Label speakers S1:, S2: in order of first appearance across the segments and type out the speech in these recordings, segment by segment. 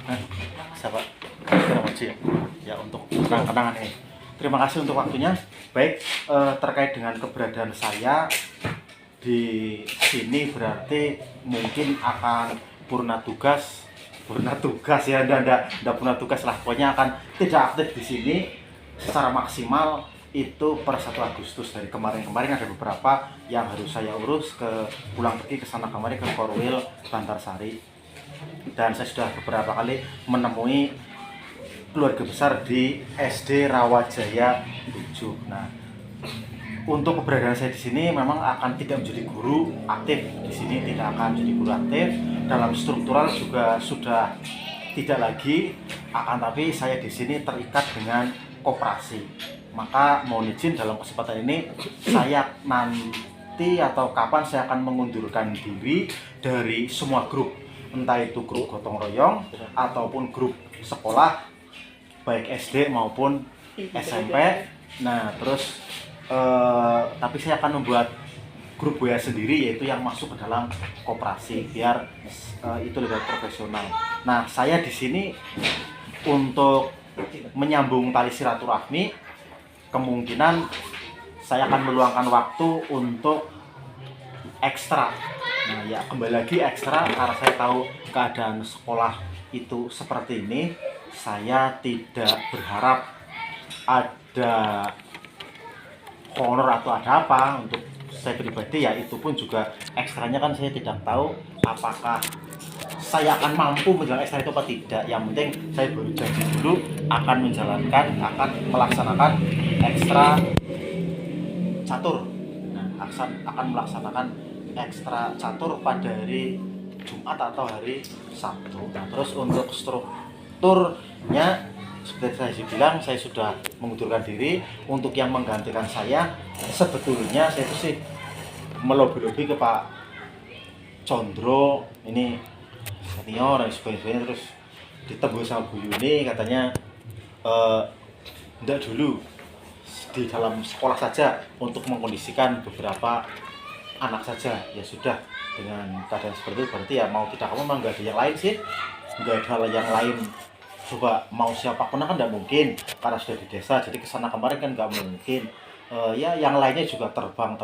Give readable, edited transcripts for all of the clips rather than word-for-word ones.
S1: Nah, sahabat Kira Moji ya. Ya untuk kenang-kenangan ini. Terima kasih untuk waktunya. Baik, terkait dengan keberadaan saya di sini berarti mungkin akan purna tugas ya, enggak purna tugas lah. Pokoknya akan tidak aktif di sini secara maksimal itu per 1 Agustus. Dari kemarin-kemarin ada beberapa yang harus saya urus pulang pergi ke sana kemari ke Korwil Bantarsari, dan saya sudah beberapa kali menemui keluarga besar di SD Rawajaya 7. Nah, untuk keberadaan saya di sini memang akan tidak menjadi guru aktif di sini, tidak akan menjadi guru aktif. Dalam struktural juga sudah tidak lagi, akan tapi saya di sini terikat dengan koperasi. Maka mohon izin dalam kesempatan ini saya nanti atau kapan saya akan mengundurkan diri dari semua grup, entah itu grup gotong royong ataupun grup sekolah baik SD maupun SMP. Nah terus tapi saya akan membuat grup WA sendiri, yaitu yang masuk ke dalam koperasi biar itu lebih profesional. Nah saya di sini untuk menyambung tali silaturahmi, kemungkinan saya akan meluangkan waktu untuk ekstra. Nah ya kembali lagi ekstra karena saya tahu keadaan sekolah itu seperti ini. Saya tidak berharap ada honor atau ada apa untuk saya pribadi, ya itu pun juga ekstranya kan saya tidak tahu apakah saya akan mampu menjalankan ekstra itu apa tidak. Yang penting saya baru janji dulu akan melaksanakan ekstra catur. Nah, akan melaksanakan ekstra catur pada hari Jumat atau hari Sabtu. Nah, terus untuk strukturnya seperti saya bilang, saya sudah mengundurkan diri. Untuk yang menggantikan saya, sebetulnya saya itu sih melobi-lobi ke Pak Condro, ini senior dan sebagainya, terus ditebus sama Bu Yuni, katanya enggak dulu di dalam sekolah saja untuk mengkondisikan beberapa anak saja. Ya sudah, dengan keadaan seperti itu berarti ya mau tidak kamu memang nggak ada yang lain sih, nggak ada yang lain. Coba mau siapapun kan nggak mungkin karena sudah di desa, jadi kesana kemarin kan nggak mungkin. Ya yang lainnya juga terbang,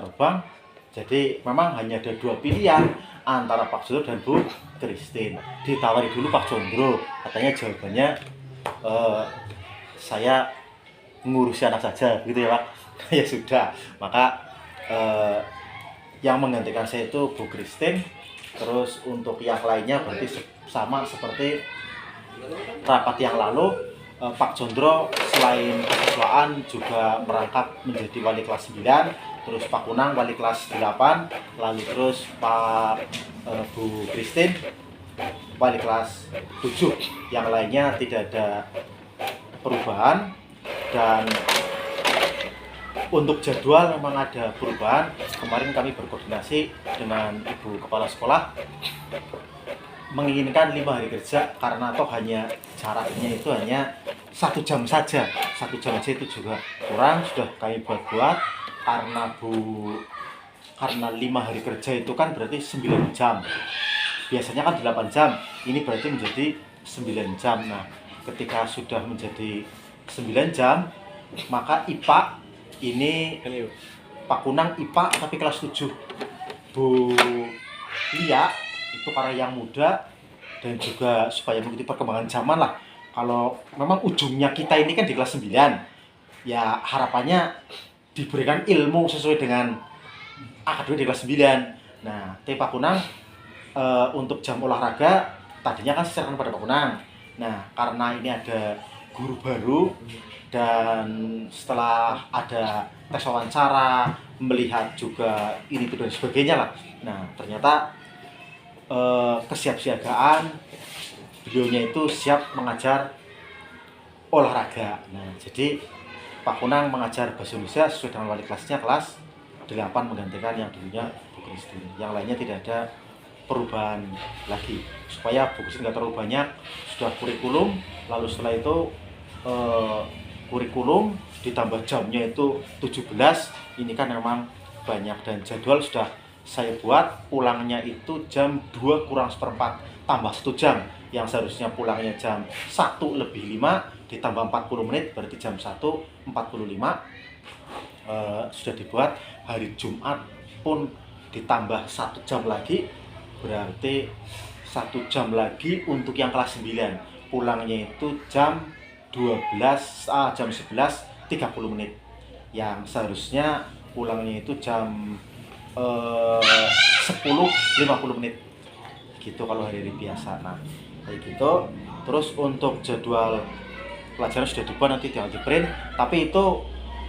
S1: jadi memang hanya ada 2 pilihan antara Pak Condro dan Bu Christine. Ditawari dulu Pak Condro, katanya jawabannya saya ngurusi anak saja gitu ya Pak. Ya sudah, maka yang menggantikan saya itu Bu Christine. Terus untuk yang lainnya berarti sama seperti rapat yang lalu, Pak Condro selain keketuaan juga merangkap menjadi wali kelas 9, terus Pak Kunang wali kelas 8, lalu terus Bu Christine wali kelas 7. Yang lainnya tidak ada perubahan, dan untuk jadwal memang ada perubahan. Kemarin kami berkoordinasi dengan Ibu Kepala Sekolah menginginkan 5 hari kerja, karena toh hanya jaraknya itu hanya 1 jam saja. 1 jam saja itu juga kurang, sudah kami buat karena 5 hari kerja itu kan berarti 9 jam. Biasanya kan 8 jam, ini berarti menjadi 9 jam. Nah, ketika sudah menjadi 9 jam, maka IPA ini Pak Kunang IPA tapi kelas 7. Bu Lia itu karena yang muda dan juga supaya mengikuti perkembangan zaman lah. Kalau memang ujungnya kita ini kan di kelas 9, ya harapannya diberikan ilmu sesuai dengan akademi di kelas 9. Nah, Pak Kunang untuk jam olahraga tadinya kan diserahkan pada Pak Kunang. Nah, karena ini ada guru baru dan setelah ada tes wawancara, melihat juga ini itu dan sebagainya lah. Nah, ternyata kesiapsiagaan beliaunya itu siap mengajar olahraga. Nah, jadi Pak Kunang mengajar bahasa Indonesia sesuai dengan wali kelasnya kelas 8, menggantikan yang dulunya Bu Christine. Yang lainnya tidak ada perubahan lagi, supaya Bu Christine nggak terlalu banyak. Sudah kurikulum, lalu setelah itu kurikulum ditambah jamnya itu 17. Ini kan memang banyak, dan jadwal sudah saya buat pulangnya itu jam 2 kurang seperempat tambah 1 jam. yang seharusnya pulangnya jam 1:05 ditambah 40 menit berarti jam 1:45. Sudah dibuat. Hari Jumat pun ditambah 1 jam lagi, berarti 1 jam lagi untuk yang kelas 9. Pulangnya itu jam 11:30 menit. Yang seharusnya pulangnya itu jam 10:50 menit. Gitu kalau hari-hari biasa. Nah, kayak gitu. Terus untuk jadwal pelajaran sudah dibuat, nanti tinggal di print. Tapi itu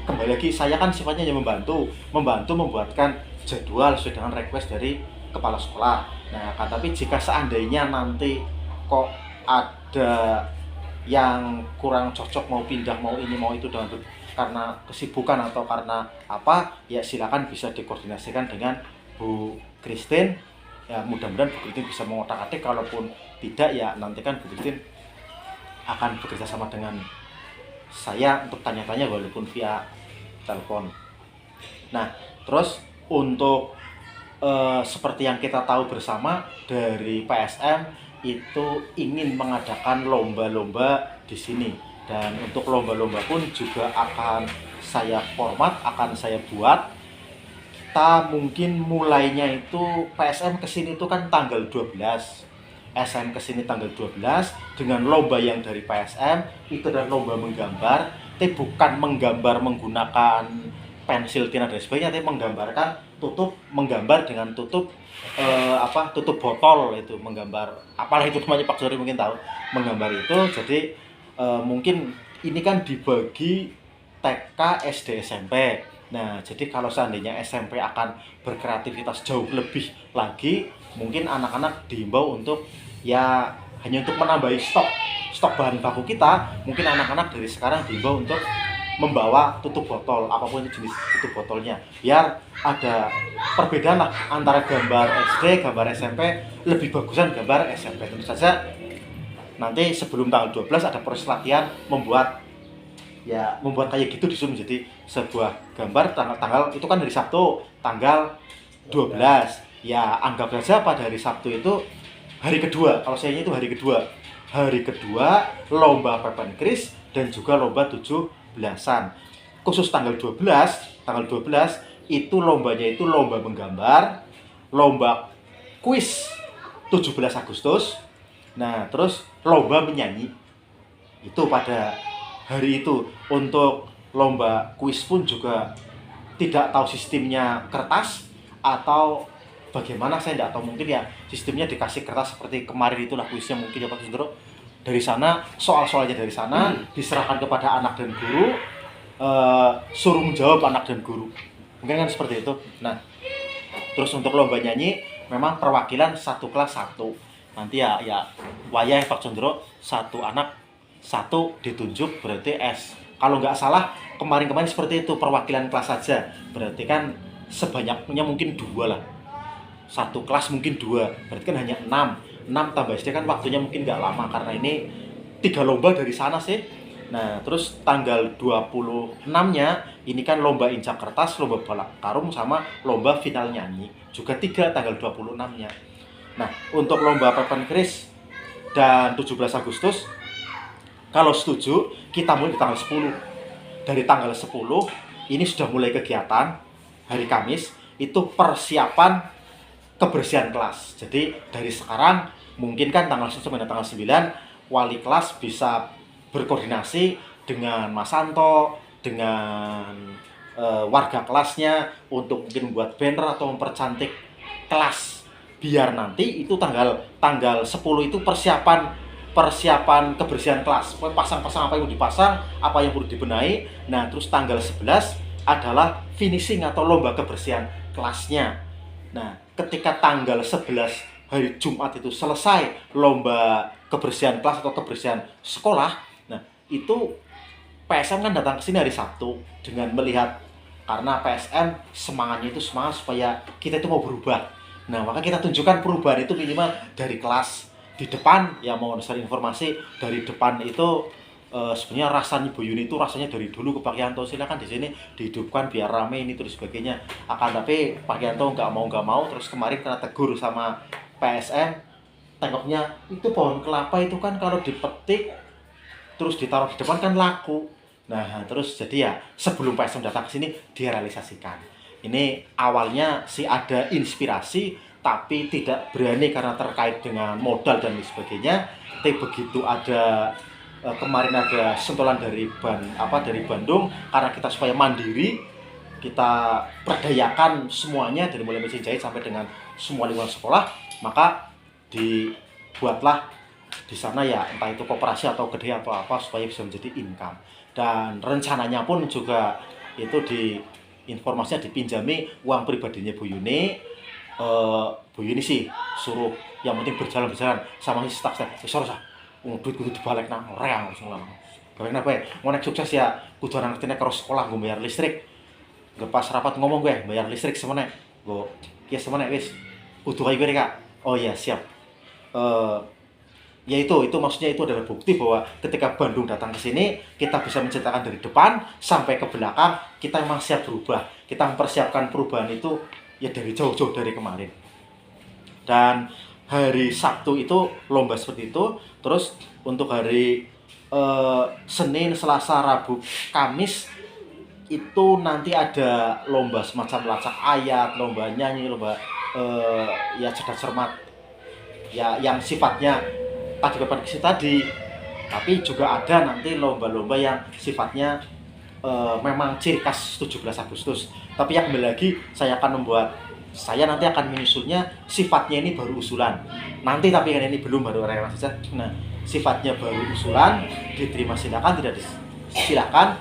S1: kembali lagi, saya kan sifatnya yang membantu membuatkan jadwal sesuai dengan request dari kepala sekolah. Nah, tapi jika seandainya nanti kok ada yang kurang cocok, mau pindah, mau ini, mau itu, dengan karena kesibukan atau karena apa, ya silakan bisa dikoordinasikan dengan Bu Christine. Ya mudah-mudahan Bu Christine bisa mengotak-atik. Kalaupun tidak, ya nanti kan Bu Christine akan bekerja sama dengan saya untuk tanya-tanya walaupun via telepon. Nah, terus untuk seperti yang kita tahu bersama, dari PSM itu ingin mengadakan lomba-lomba di sini, dan untuk lomba-lomba pun juga akan saya format, akan saya buat. Kita mungkin mulainya itu PSM kesini itu kan tanggal 12, SM kesini tanggal 12 dengan lomba yang dari PSM itu, dan lomba menggambar, tapi bukan menggambar menggunakan pensil, tina dan sebagainya, tapi menggambar dengan tutup tutup botol, itu menggambar apalah itu namanya, Pak Sori mungkin tahu menggambar itu. Jadi mungkin ini kan dibagi TK, SD, SMP. Nah, jadi kalau seandainya SMP akan berkreativitas jauh lebih lagi, mungkin anak-anak dihimbau untuk ya hanya untuk menambahi stok bahan baku kita. Mungkin anak-anak dari sekarang dihimbau untuk membawa tutup botol, apapun itu jenis tutup botolnya, biar ada perbedaan lah antara gambar SD, gambar SMP, lebih bagusan gambar SMP. Tentu saja nanti sebelum tanggal 12 ada proses latihan membuat kayak gitu, disuruh menjadi sebuah gambar. Tanggal itu kan hari Sabtu tanggal 12, ya anggap saja pada hari Sabtu itu hari kedua, kalau saya itu hari kedua lomba papan kris dan juga lomba 17-an. Khusus tanggal 12 itu lombanya itu lomba menggambar, lomba kuis 17 Agustus. Nah, terus lomba menyanyi itu pada hari itu. Untuk lomba kuis pun juga tidak tahu sistemnya kertas atau bagaimana, saya tidak tahu. Mungkin ya sistemnya dikasih kertas seperti kemarin itulah kuisnya, mungkin ya Pak Sundro. Dari sana soal-soalnya dari sana diserahkan kepada anak dan guru, suruh menjawab anak dan guru, mungkin kan seperti itu. Nah, terus untuk lomba nyanyi memang perwakilan satu kelas satu. Nanti ya wayah Pak Condro, satu anak satu ditunjuk, berarti S. Kalau nggak salah kemarin seperti itu, perwakilan kelas saja, berarti kan sebanyaknya mungkin 2 lah, satu kelas mungkin 2, berarti kan hanya 6 tambah SD kan waktunya mungkin nggak lama, karena ini 3 lomba dari sana sih. Nah, terus tanggal 26-nya ini kan lomba injak kertas, lomba balap karung, sama lomba final nyanyi juga 3 tanggal 26-nya. Nah, untuk lomba papan keris dan 17 Agustus kalau setuju kita mulai di tanggal 10. Dari tanggal 10 ini sudah mulai kegiatan hari Kamis, itu persiapan kebersihan kelas. Jadi dari sekarang mungkin kan tanggal 1 sampai tanggal 9 wali kelas bisa berkoordinasi dengan Mas Santo, dengan warga kelasnya untuk mungkin membuat banner atau mempercantik kelas, biar nanti itu tanggal 10 itu persiapan kebersihan kelas, pasang-pasang apa yang mau dipasang, apa yang perlu dibenahi. Nah, terus tanggal 11 adalah finishing atau lomba kebersihan kelasnya. Nah, ketika tanggal 11 hari Jumat itu selesai lomba kebersihan kelas atau kebersihan sekolah, nah itu PSM kan datang ke sini hari Sabtu dengan melihat, karena PSM semangatnya itu semangat supaya kita itu mau berubah. Nah, maka kita tunjukkan perubahan itu minimal dari kelas. Di depan, ya mau share informasi, dari depan itu sebenarnya rasanya Bu Yuni itu rasanya dari dulu ke Pak Yanto, silakan di sini dihidupkan biar rame ini terus sebagainya. Akan tapi Pak Yanto nggak mau, terus kemarin kena tegur sama PSM, tengoknya itu pohon kelapa itu kan kalau dipetik terus ditaruh di depan kan laku. Nah, terus jadi ya sebelum PSM datang ke sini dia realisasikan. Ini awalnya sih ada inspirasi tapi tidak berani karena terkait dengan modal dan sebagainya. Tapi begitu ada kemarin ada sentuhan dari dari Bandung karena kita supaya mandiri, kita perdayakan semuanya dari mulai mesin jahit sampai dengan semua lingkungan sekolah, maka dibuatlah di sana ya entah itu koperasi atau gede atau apa supaya bisa menjadi income. Dan rencananya pun juga itu di informasinya dipinjami uang pribadinya Bu Yuni. Bu Yuni sih suruh yang penting berjalan sama si staff saya duit kudu dibalik nang ora langsung lah. Balik napa ya? Mau naik sukses ya kudu ana ngertine karo sekolah gue bayar listrik. Gak pas rapat ngomong gue bayar listrik semene. Gue kieu semene wis. Kudu kayak gue Kak. Oh iya siap. Ya itu maksudnya itu adalah bukti bahwa ketika Bandung datang ke sini kita bisa menceritakan dari depan sampai ke belakang, kita memang siap berubah. Kita mempersiapkan perubahan itu ya dari jauh-jauh dari kemarin. Dan hari Sabtu itu lomba seperti itu. Terus untuk hari Senin, Selasa, Rabu, Kamis itu nanti ada lomba semacam lacak ayat, lomba nyanyi, lomba ya cerdas cermat ya yang sifatnya tadi papan kisi tadi. Tapi juga ada nanti lomba-lomba yang sifatnya memang ciri khas 17 Agustus. Tapi yang kembali lagi saya nanti akan menyusulnya, sifatnya ini baru usulan. Nanti tapi kan ini belum, baru realisasi saja. Nah, sifatnya baru usulan, diterima silakan, tidak silakan,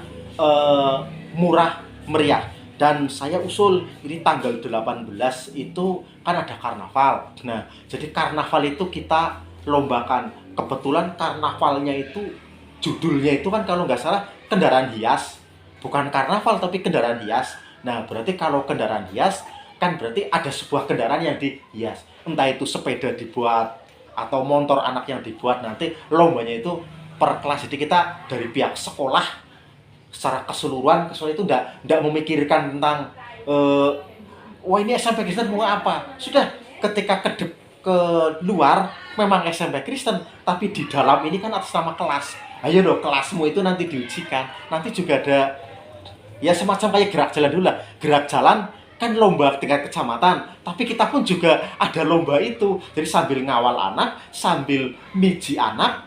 S1: murah meriah. Dan saya usul ini tanggal 18 itu kan ada karnaval. Nah, jadi karnaval itu kita lombakan. Kebetulan karnavalnya itu judulnya itu kan kalau nggak salah kendaraan hias. Bukan karnaval tapi kendaraan hias. Nah, berarti kalau kendaraan hias kan berarti ada sebuah kendaraan yang dihias. Entah itu sepeda dibuat atau motor anak yang dibuat, nanti lombanya itu per kelas. Jadi kita dari pihak sekolah secara keseluruhan itu enggak memikirkan tentang wah ini SMP Kristen mau apa. Sudah ketika ke luar memang SMP Kristen, tapi di dalam ini kan atas nama kelas. Ayo dong kelasmu itu nanti diujikan. Nanti juga ada ya semacam kayak gerak jalan dulu lah. Gerak jalan kan lomba tingkat kecamatan, tapi kita pun juga ada lomba itu. Jadi sambil ngawal anak, sambil miji anak,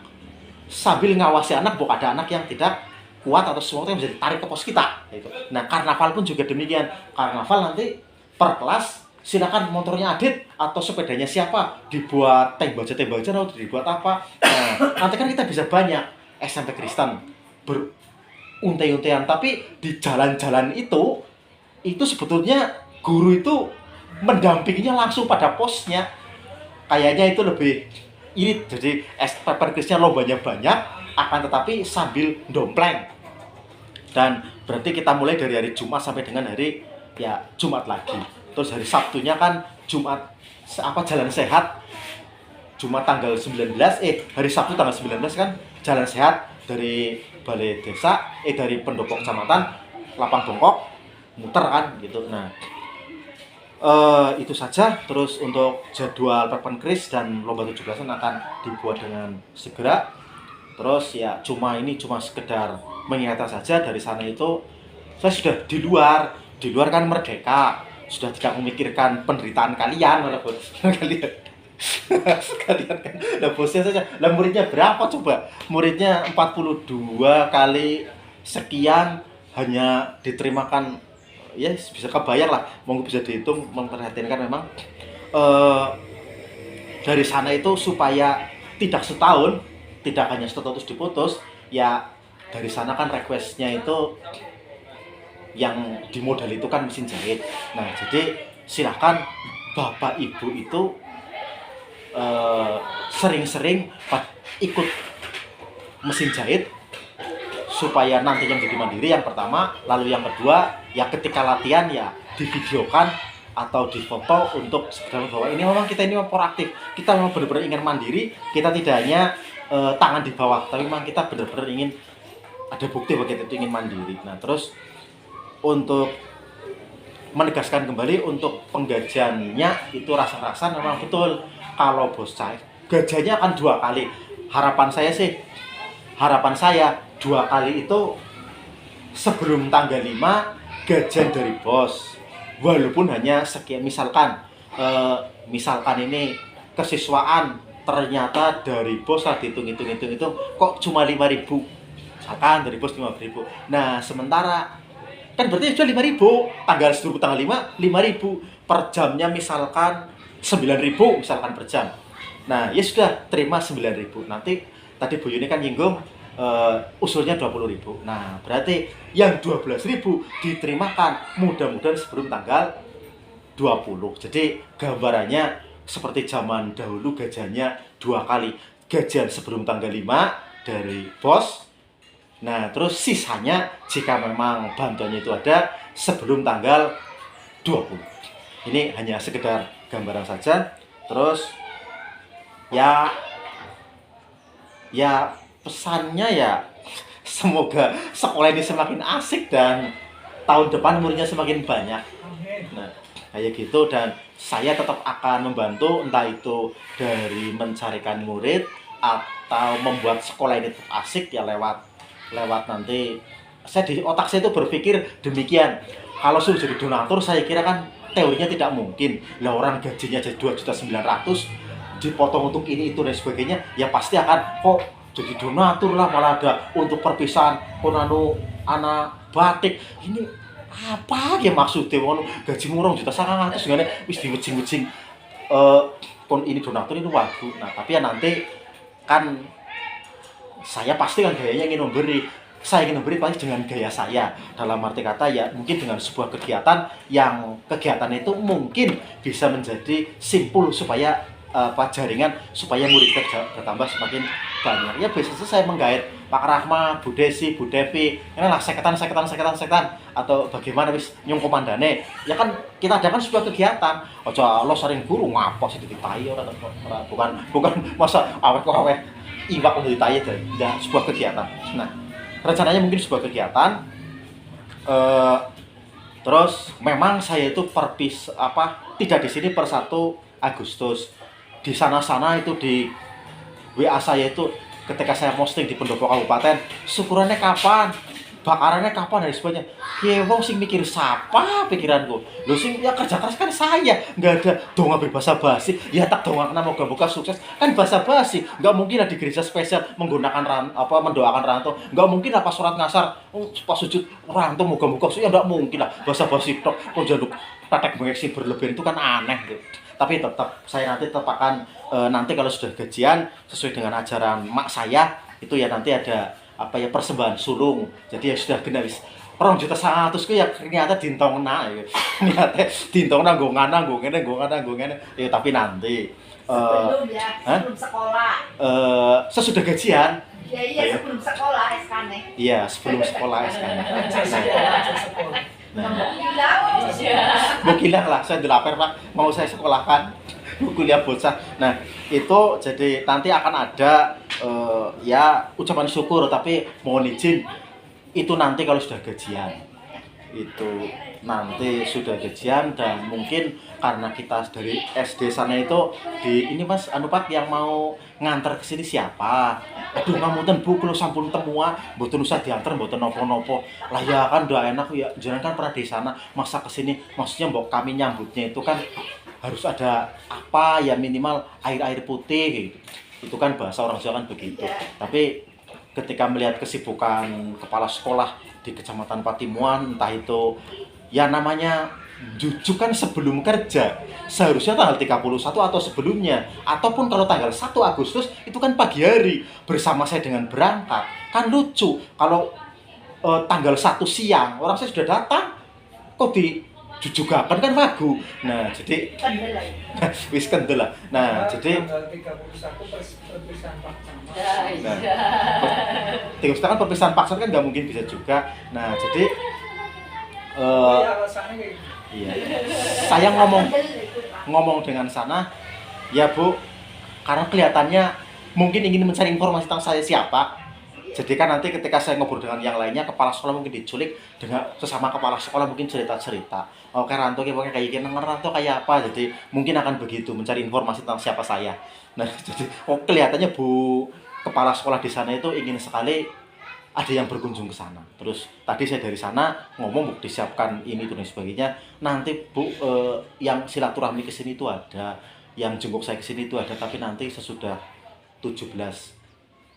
S1: sambil ngawasi anak, bahwa ada anak yang tidak kuat atau sesuatu yang bisa ditarik ke pos kita gitu. Nah, karnaval pun juga demikian. Karnaval nanti per kelas silakan motornya Adit atau sepedanya siapa dibuat tank baja atau dibuat apa. Nah, nanti kan kita bisa banyak SMP Kristen beruntai-untaian, tapi di jalan-jalan itu sebetulnya guru itu mendampinginya langsung pada posnya. Kayaknya itu lebih irit. Jadi SMP Kristen lombanya banyak, akan tetapi sambil dompleng. Dan berarti kita mulai dari hari Jumat sampai dengan hari ya Jumat lagi. Terus hari Sabtunya kan Jumat jalan sehat. Jumat tanggal 19 hari Sabtu tanggal 19 kan jalan sehat dari balai desa dari pendopo kecamatan Lapang Bongkok muter kan gitu. Nah, itu saja. Terus untuk jadwal Papan Kris dan lomba 17-an akan dibuat dengan segera. Terus ya cuma sekedar mengingatkan saja. Dari sana itu saya sudah di luar kan merdeka, sudah tidak memikirkan penderitaan kalian kalian sekalian kan lah bosnya saja. Lah muridnya berapa coba? Muridnya 42 kali sekian hanya diterimakan ya bisa kebayar lah, monggo bisa dihitung, memperhatikan memang dari sana itu supaya tidak setahun, tidak hanya status diputus ya. Dari sana kan requestnya itu yang dimodal itu kan mesin jahit. Nah, jadi silakan Bapak Ibu itu sering-sering ikut mesin jahit supaya nanti yang jadi mandiri yang pertama, lalu yang kedua ya ketika latihan ya divideokan atau difoto untuk sekedar bahwa ini memang kita ini proaktif, kita memang benar-benar ingin mandiri, kita tidak hanya tangan di bawah, tapi memang kita benar-benar ingin ada bukti bahwa kita itu ingin mandiri. Nah, terus untuk menegaskan kembali untuk penggajiannya itu rasa-rasa memang betul kalau bos gajiannya akan 2 kali. Harapan saya 2 kali itu sebelum tanggal 5 gajian dari bos. Walaupun hanya sekian, misalkan ini kesiswaan ternyata dari bos lah dihitung itu kok cuma 5.000. Misalkan dari bos 5.000. Nah, sementara kan berarti sudah 5.000, tanggal 10 tanggal 5 5.000 per jamnya, misalkan 9.000 misalkan per jam. Nah, ya sudah terima 9.000. Nanti tadi Bu Yuni kan nyinggung usulnya 20.000. Nah, berarti yang 12.000 diterimakan mudah-mudahan sebelum tanggal 20. Jadi gambarannya seperti zaman dahulu gajiannya 2 kali. Gajian sebelum tanggal 5 dari bos. Nah, terus sisanya jika memang bantuannya itu ada sebelum tanggal 20. Ini hanya sekedar gambaran saja. Terus ya pesannya ya semoga sekolah ini semakin asik dan tahun depan muridnya semakin banyak. Nah, kayak gitu, dan saya tetap akan membantu entah itu dari mencarikan murid atau membuat sekolah ini tetap asik ya lewat nanti. Saya di otak saya itu berpikir demikian. Kalau suruh jadi donatur saya kira kan teorinya tidak mungkin. Lah orang gajinya jadi 2.900.000 dipotong untuk ini itu dan sebagainya, ya pasti akan kok jadi donatur lah, malah ada untuk perpisahan konanu anak batik. Ini apa ya maksudnya wono gaji murah 1.900.000 ngene wis diwejing-wejing kon ini donatur itu wagu. Nah, tapi ya nanti kan saya pasti kan gayanya ingin memberi. Saya ingin memberi paling dengan gaya saya. Dalam arti kata ya mungkin dengan sebuah kegiatan yang kegiatan itu mungkin bisa menjadi simpul supaya jaringan supaya murid kita bertambah semakin banyak. Ya biasanya saya menggait Pak Rahma, Bu Desi, Bu Devi, inilah seketan atau bagaimana wis nyung komandane. Ya kan kita adakan sebuah kegiatan. Ojo lo sering guru ngapa sih ditayi ora bukan masa awet iwak untuk ditayi dan sebuah kegiatan. Nah, rencananya mungkin sebuah kegiatan. Terus memang saya itu tidak di sini per 1 Agustus. Di sana-sana itu di WA saya itu ketika saya posting di pendopo kabupaten, syukurannya kapan, bakarannya kapan dan sebagainya. Ya wong sing mikir siapa pikiranku. Lho sing ya kerja keras kan saya, nggak ada donga bebas basi. Ya tak donga kena moga-moga sukses. Kan basa basi. Nggak mungkin lah di gereja spesial menggunakan mendoakan rantau. Nggak mungkin lah pas surat ngasar pas sujud rantau moga-moga sukses. Ya nggak mungkin lah basa basi tok. Kok jaduk praktek mengeksi berlebihan itu kan aneh gitu. Tapi tetap saya nanti akan nanti kalau sudah gajian sesuai dengan ajaran mak saya itu ya nanti ada persembahan sulung. Jadi ya sudah kena wis 2.100.000 ku ya ternyata dintongna ya. Ternyata dintongna nggo ngene. Ya tapi nanti sebelum sekolah. Sesudah gajian. Iya, sebelum sekolah SK-nya. Iya, sebelum sekolah SK-nya. Mau kilah lah, saya dilaper Pak, mau saya sekolahkan kuliah bocah. Nah, itu jadi nanti akan ada ucapan syukur, tapi mohon izin itu nanti kalau sudah gajian. Itu nanti sudah gajian dan mungkin karena kita dari SD sana itu ini Mas Pak yang mau ngantar ke sini siapa? Aduh ngapunten Bu kalau sampun temua mboten usah diantar mboten nopo-nopo. Lah ya kan udah enak ya jenengan kan pernah di sana masa ke sini maksudnya mbok kami nyambutnya itu kan harus ada ya minimal air putih gitu. Itu kan bahasa orang Jawa kan begitu. Tapi ketika melihat kesibukan kepala sekolah di Kecamatan Patimuan, entah itu ya namanya jujuk kan sebelum kerja seharusnya tanggal 31 atau sebelumnya, ataupun kalau tanggal 1 Agustus itu kan pagi hari bersama saya dengan berangkat. Kan lucu kalau tanggal 1 siang orang saya sudah datang kok dijujugakan kan wagu. Nah jadi wis kendel lah. Nah jadi kan perpisahan paksa kan nggak mungkin bisa juga. Nah jadi iya. Saya ngomong dengan sana, ya Bu, karena kelihatannya mungkin ingin mencari informasi tentang saya siapa. Jadi kan nanti ketika saya ngobrol dengan yang lainnya, kepala sekolah mungkin diculik dengan sesama kepala sekolah mungkin cerita-cerita. Oke, Ranto pokoknya kayak gini, Ranto kayak apa. Jadi mungkin akan begitu mencari informasi tentang siapa saya. Nah, jadi kelihatannya Bu kepala sekolah di sana itu ingin sekali ada yang berkunjung ke sana. Terus tadi saya dari sana ngomong Bu disiapkan ini dan sebagainya. Nanti Bu yang silaturahmi ke sini itu ada, yang jenguk saya ke sini itu ada, tapi nanti sesudah 17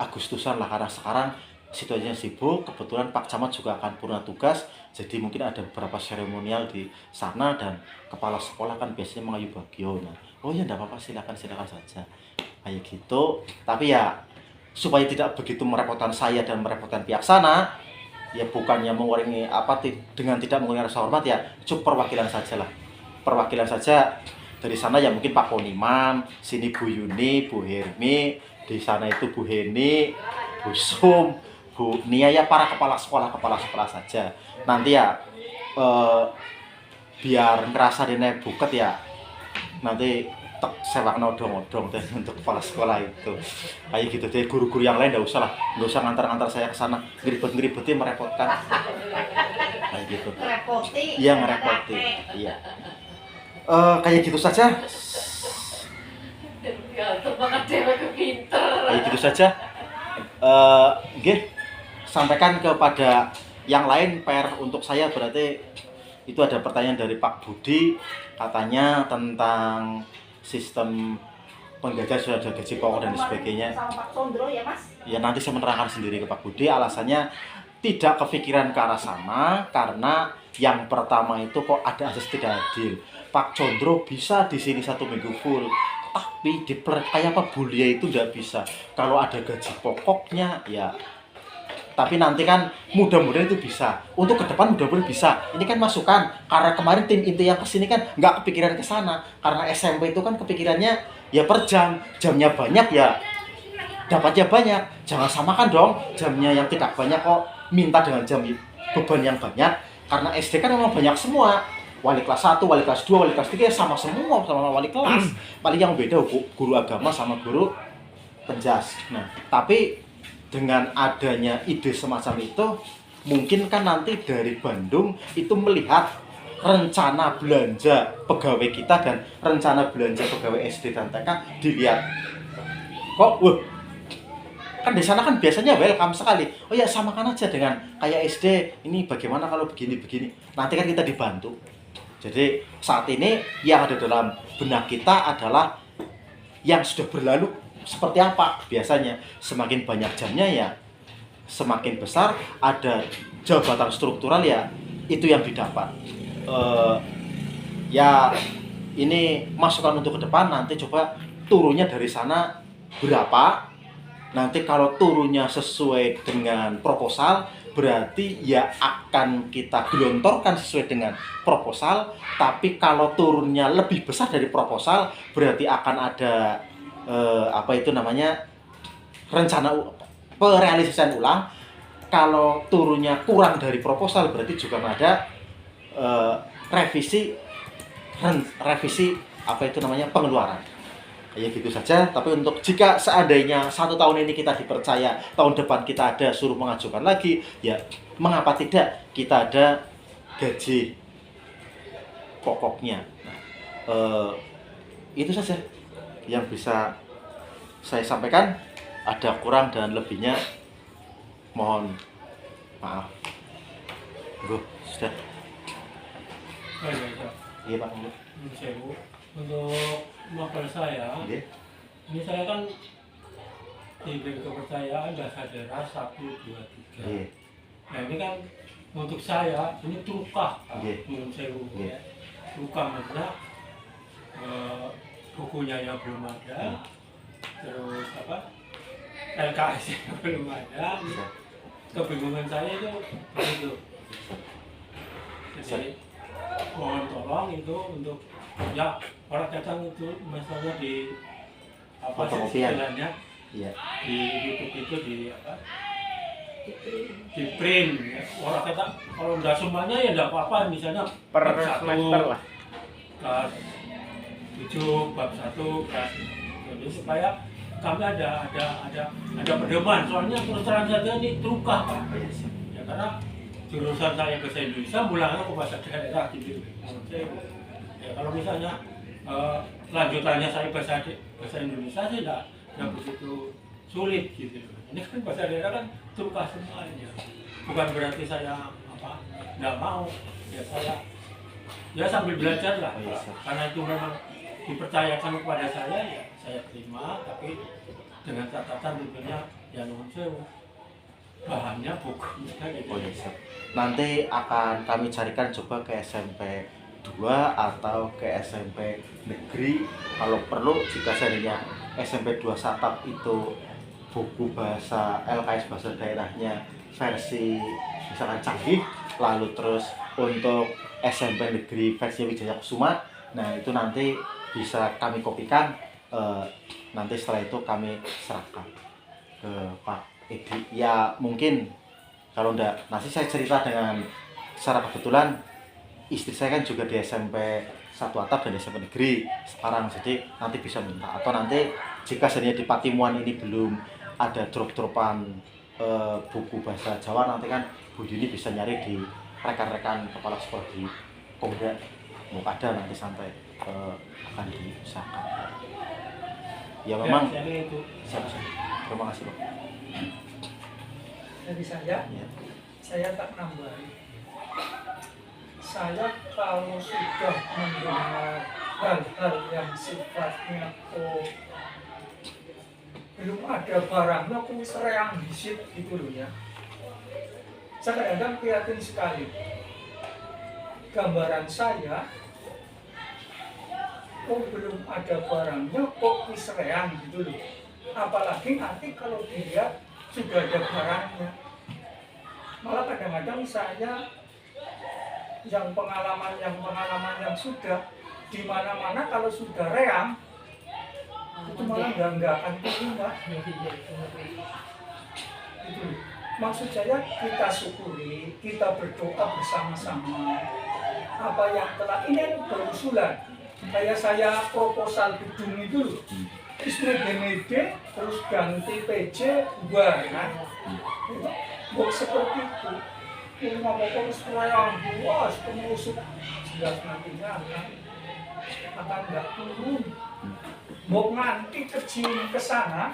S1: Agustusan lah, karena sekarang situasinya sibuk. Kebetulan Pak Camat juga akan purna tugas, jadi mungkin ada beberapa seremonial di sana dan kepala sekolah kan biasanya mengayu bagio. Nah, oh ya enggak apa-apa, silakan saja kayak gitu. Tapi ya supaya tidak begitu merepotkan saya dan merepotkan pihak sana, ya bukannya mengurangi dengan tidak mengurangi rasa hormat, ya cukup perwakilan saja lah, perwakilan saja dari sana. Ya mungkin Pak Poniman, sini Bu Yuni, Bu Hermi, di sana itu Bu Heni, Bu Sum, Bu Nia, ya para kepala sekolah saja. Nanti ya biar ngerasa dene buket ya, nanti sewak nodong-nodong deh untuk kepala sekolah itu. Kayak gitu deh, guru-guru yang lain nggak usah ngantar-ngantar saya ke sana, ngeribet-ngeribetin, merepotkan. Kayak gitu. Iya, ngerepoti. Iya. Kayak gitu saja. Kayak gitu saja. Sampaikan kepada yang lain PR untuk saya. Berarti itu ada pertanyaan dari Pak Budi, katanya tentang sistem penggajian sudah ada gaji pokok dan sebagainya. Ya nanti saya menerangkan sendiri ke Pak Budi. Alasannya tidak kepikiran ke arah sana karena yang pertama itu kok ada asas tidak adil. Pak Condro bisa di sini 1 minggu full, tapi di kayak apa Bulia itu tidak bisa. Kalau ada gaji pokoknya ya. Tapi nanti kan mudah-mudahan itu bisa. Untuk ke depan mudah-mudahan bisa. Ini kan masukan. Karena kemarin tim inti yang kesini kan nggak kepikiran ke sana. Karena SMP itu kan kepikirannya ya per jam. Jamnya banyak ya dapatnya banyak. Jangan samakan dong jamnya yang tidak banyak kok minta dengan jam beban yang banyak. Karena SD kan memang banyak semua. Wali kelas 1, wali kelas 2, wali kelas 3 sama semua sama wali kelas. Paling yang beda guru agama sama guru penjas. Nah, tapi dengan adanya ide semacam itu, mungkin kan nanti dari Bandung itu melihat rencana belanja pegawai kita dan rencana belanja pegawai SD dan TK, dilihat kok, kan di sana kan biasanya welcome sekali. Oh ya, samakan aja dengan kayak SD. Ini bagaimana kalau begini-begini. Nanti kan kita dibantu. Jadi saat ini yang ada dalam benak kita adalah yang sudah berlalu seperti apa. Biasanya semakin banyak jamnya ya semakin besar ada jabatan struktural, ya itu yang didapat. Ya ini masukan untuk ke depan. Nanti coba turunnya dari sana berapa. Nanti kalau turunnya sesuai dengan proposal, berarti ya akan kita gelontorkan sesuai dengan proposal. Tapi kalau turunnya lebih besar dari proposal, berarti akan ada rencana perealisasian ulang. Kalau turunnya kurang dari proposal, berarti juga ada revisi pengeluaran. Ya gitu saja. Tapi untuk jika seandainya 1 tahun ini kita dipercaya, tahun depan kita ada suruh mengajukan lagi, ya mengapa tidak kita ada gaji pokoknya. Itu saja yang bisa saya sampaikan. Ada kurang dan lebihnya mohon maaf. Sudah. Iya Pak.
S2: Untuk novel saya, ini saya kan diberi kepercayaan Dasadera 1, 2, 3. Nah ini kan untuk saya ini tukah, menurut saya tukah maksudnya bukunya yang belum ada, terus LKS yang belum ada. Kebingungan saya itu begitu. Jadi mohon tolong itu untuk ya orang datang itu misalnya di istilahnya di YouTube itu di print ya. Orang kata kalau nggak semuanya ya nggak apa-apa, misalnya
S3: per
S2: semester lah, kelas 7 bab 1 kelas, jadi supaya kami ada pedoman. Soalnya terus terang saja ini terluka Pak.
S1: Oh, iya, siap.
S2: Ya karena jurusan saya bahasa Indonesia, mulanya ke bahasa daerah gitu. Ya kalau misalnya lanjutannya saya bahasa Indonesia sih tidak begitu sulit gitu. Ini kan bahasa daerah kan terluka semuanya. Bukan berarti saya tidak mau. Ya saya sambil belajar lah.
S1: Oh, iya, siap.
S2: Karena itu memang dipercayakan kepada saya, ya saya terima, tapi dengan catatan tentunya ya nuwun sewu. Bahannya bukunya gitu.
S1: Oh, iya, siap. Nanti akan kami carikan coba ke SMP 2 atau ke SMP negeri. Kalau perlu jika seandainya SMP 2 Satap itu buku bahasa LKS bahasa daerahnya versi misalkan canggih, lalu terus untuk SMP negeri versi Wijaya Kusuma, nah itu nanti bisa kami kopikan, nanti setelah itu kami serahkan ke Pak Edi. Ya mungkin kalau enggak, nanti saya cerita dengan secara kebetulan istri saya kan juga di SMP 1 Atap dan SMP negeri sekarang, jadi nanti bisa minta, atau nanti jika seandainya di Patimuan ini belum ada drop-dropan buku bahasa Jawa, nanti kan Bu Yuni bisa nyari di rekan-rekan kepala sekolah di Komda, mau ada nanti sampai akan diusahakan. Ya memang.
S2: Ya, jadi itu.
S1: Siap. Terima kasih Pak.
S3: Dari saya,
S1: Ya.
S3: saya tak nambahin. Saya kalau sudah mendengar hal-hal yang sifatnya belum ada barangnya, aku serang disit gitu loh ya. Saya kadang-kadang prihatin sekali. Gambaran saya, kok belum ada barangnya, kok diserang gitu loh. Apalagi nanti kalau dilihat sudah ada barangnya. Malah kadang-kadang saya yang pengalaman yang sudah di mana-mana kalau sudah reang itu malah nggak akan tinggal. Itu maksud saya, kita syukuri, kita berdoa bersama-sama. Apa yang telah ini berusulan, kayak saya proposal gedung itu loh, Ismedemede terus ganti PJ bubar kan, buat seperti itu. Ini ngomong sekarang luas pengusut jelas nantinya akan nggak turun. Mau nganti kecil ke sana,